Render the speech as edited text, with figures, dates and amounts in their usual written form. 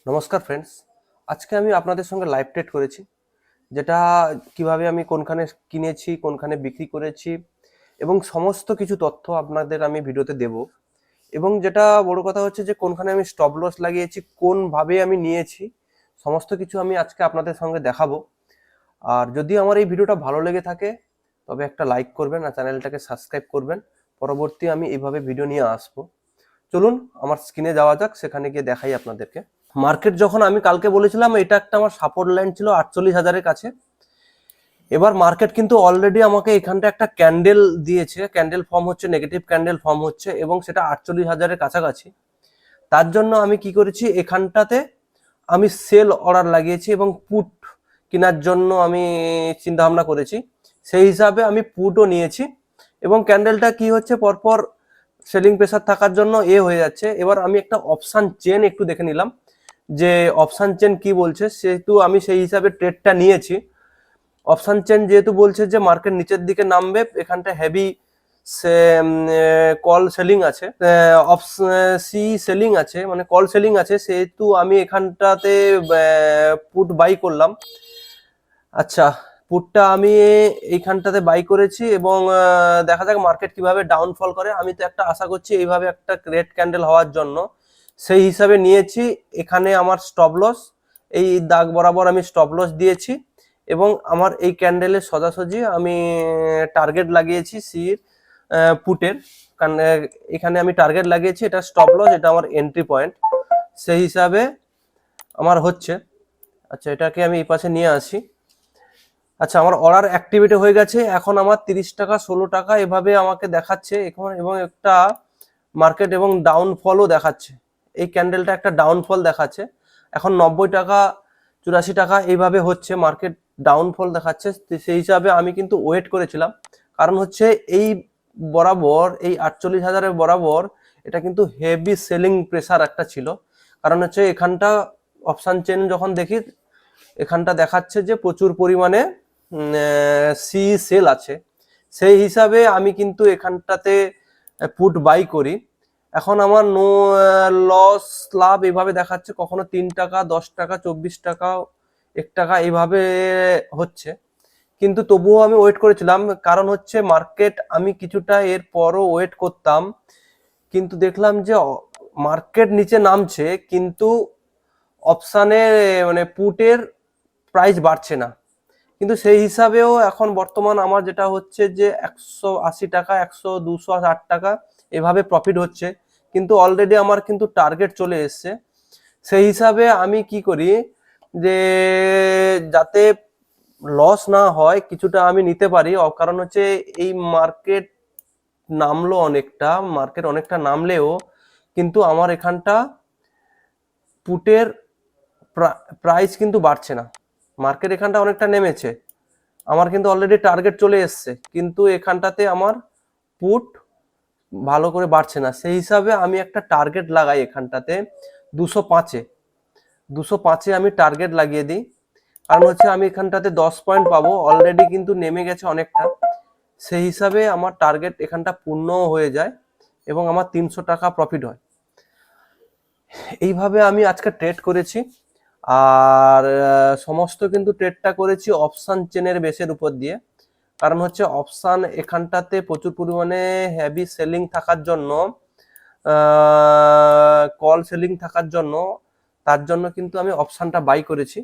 নমস্কার ফ্রেন্ডস, আজকে আমি আপনাদের সঙ্গে লাইভ ট্রেড করেছি, যেটা কিভাবে আমি কোনখানে কিনেছি, কোনখানে বিক্রি করেছি এবং সমস্ত কিছু তথ্য আপনাদের আমি ভিডিওতে দেব। এবং যেটা বড় কথা হচ্ছে যে কোনখানে আমি স্টপ লস লাগিয়েছি, কোনভাবে আমি নিয়েছি, সমস্ত কিছু আমি আজকে আপনাদের সঙ্গে দেখাবো। আর যদি আমার এই ভিডিওটা ভালো লেগে থাকে তবে একটা লাইক করবেন আর চ্যানেলটাকে সাবস্ক্রাইব করবেন। পরবর্তী আমি এইভাবে ভিডিও নিয়ে আসবো। চলুন আমার স্ক্রিনে যাওয়া যাক, সেখানে গিয়ে দেখাই আপনাদেরকে। মার্কেট যখন আমি কালকে বলেছিলাম এটা একটা আমার সাপোর্ট লাইন ছিল 48,000-এর কাছে। এবার মার্কেট কিন্তু অলরেডি আমাকে এখানটা একটা ক্যান্ডেল দিয়েছে, ক্যান্ডেল ফর্ম হচ্ছে, নেগেটিভ ক্যান্ডেল ফর্ম হচ্ছে এবং সেটা 48,000-এর কাছাকাছি। তার জন্য আমি কি করেছি, এখানটাতে আমি সেল অর্ডার লাগিয়েছি এবং পুট কেনার জন্য আমি চিন্তা ভাবনা করেছি। সেই হিসাবে আমি পুটও নিয়েছি এবং ক্যান্ডেলটা কি হচ্ছে, পরপর সেলিং প্রেসার থাকার জন্য হয়ে যাচ্ছে। এবার আমি একটা অপশন চেন একটু দেখে নিলাম যে অপশন চেন কি বলছে, সেহেতু আমি সেই হিসাবে ট্রেডটা নিয়েছি। অপশন চেন যেহেতু বলছে যে মার্কেট নিচের দিকে নামবে, এখানটা হেভি কল সেলিং আছে, সি সেলিং আছে, মানে কল সেলিং আছে, সেহেতু আমি এখানটাতে পুট বাই করলাম। আচ্ছা, পুটটা আমি এইখানটাতে বাই করেছি এবং দেখা যাক মার্কেট কিভাবে ডাউনফল করে। আমি তো একটা আশা করছি এইভাবে একটা রেড ক্যান্ডেল হওয়ার জন্য, সেই হিসাবে নিয়েছি। এখানে আমার স্টপ লস, এই দাগ বরাবর আমি স্টপ লস দিয়েছি এবং আমার এই ক্যান্ডেলের সোজাসুজি আমি টার্গেট লাগিয়েছি সির পুটের। কারণ এখানে আমি টার্গেট লাগিয়েছি, এটা স্টপ লস, এটা আমার এন্ট্রি পয়েন্ট, সেই হিসাবে আমার হচ্ছে। আচ্ছা, এটাকে আমি এই পাশে নিয়ে আসি। আচ্ছা, আমার অর্ডার অ্যাক্টিভেট হয়ে গেছে। এখন আমার 30 টাকা 16 টাকা এভাবে আমাকে দেখাচ্ছে এখন, এবং একটা মার্কেট এবং ডাউনফলও দেখাচ্ছে। এই ক্যান্ডেলটা একটা ডাউনফল দেখাচ্ছে। এখন 90 টাকা 84 টাকা এইভাবে হচ্ছে, মার্কেট ডাউনফল দেখাচ্ছে। সেই হিসাবে আমি কিন্তু ওয়েট করেছিলাম, কারণ হচ্ছে এই বরাবর, এই 48,000-এর বরাবর এটা কিন্তু হেভি সেলিং প্রেসার একটা ছিল। কারণ হচ্ছে এখানটা অপশন চেন যখন দেখি, এখানটা দেখাচ্ছে যে প্রচুর পরিমাণে সি সেল আছে। সেই হিসাবে আমি কিন্তু এখানটাতে পুট বাই করি। এখন আমার নো লস লাভ এভাবে দেখাচ্ছে, কখনো 3 টাকা 10 টাকা 24 টাকা 1 টাকা এইভাবে হচ্ছে। কিন্তু তবুও আমি ওয়েট করেছিলাম, কারণ হচ্ছে মার্কেট, আমি কিছুটা এর পরও ওয়েট করতাম, কিন্তু দেখলাম যে মার্কেট নিচে নামছে কিন্তু অপশানে মানে পুটের প্রাইস বাড়ছে না। কিন্তু সেই হিসাবেও এখন বর্তমান আমার যেটা হচ্ছে যে 180 টাকা 100 260 টাকা এভাবে প্রফিট হচ্ছে, কিন্তু অলরেডি আমার কিন্তু টার্গেট চলে এসছে। সেই হিসাবে আমি কি করি, যে যাতে লস না হয় কিছুটা আমি নিতে পারি। কারণ হচ্ছে এই মার্কেট নামলো অনেকটা, মার্কেট অনেকটা নামলেও কিন্তু আমার এখানটা পুটের প্রাইস কিন্তু বাড়ছে না। মার্কেট এখানটা অনেকটা নেমেছে, আমার কিন্তু অলরেডি টার্গেট চলে এসছে, কিন্তু এখানটাতে আমার পুট ভালো করে বাড়ছে না। সেই হিসাবে আমি একটা টার্গেট লাগাই এখানটাতে 205-এ, 205-এ আমি টার্গেট লাগিয়ে দিই। কারণ হচ্ছে আমি এখানটাতে 10 পয়েন্ট পাবো, অলরেডি কিন্তু নেমে গেছে অনেকটা। সেই হিসাবে আমার টার্গেট এখানটা পূর্ণ হয়ে যায় এবং আমার 300 টাকা প্রফিট হয়। এইভাবে আমি আজকে ট্রেড করেছি। আর সমস্ত কিন্তু ট্রেডটা করেছি অপশন চেনের বেসের উপর দিয়ে। কারণ হচ্ছে অপশন এখানটাতে প্রচুর পরিমাণে হেভি সেলিং থাকার জন্য, কল সেলিং থাকার জন্য, তার জন্য কিন্তু আমি অপশনটা বাই করেছি।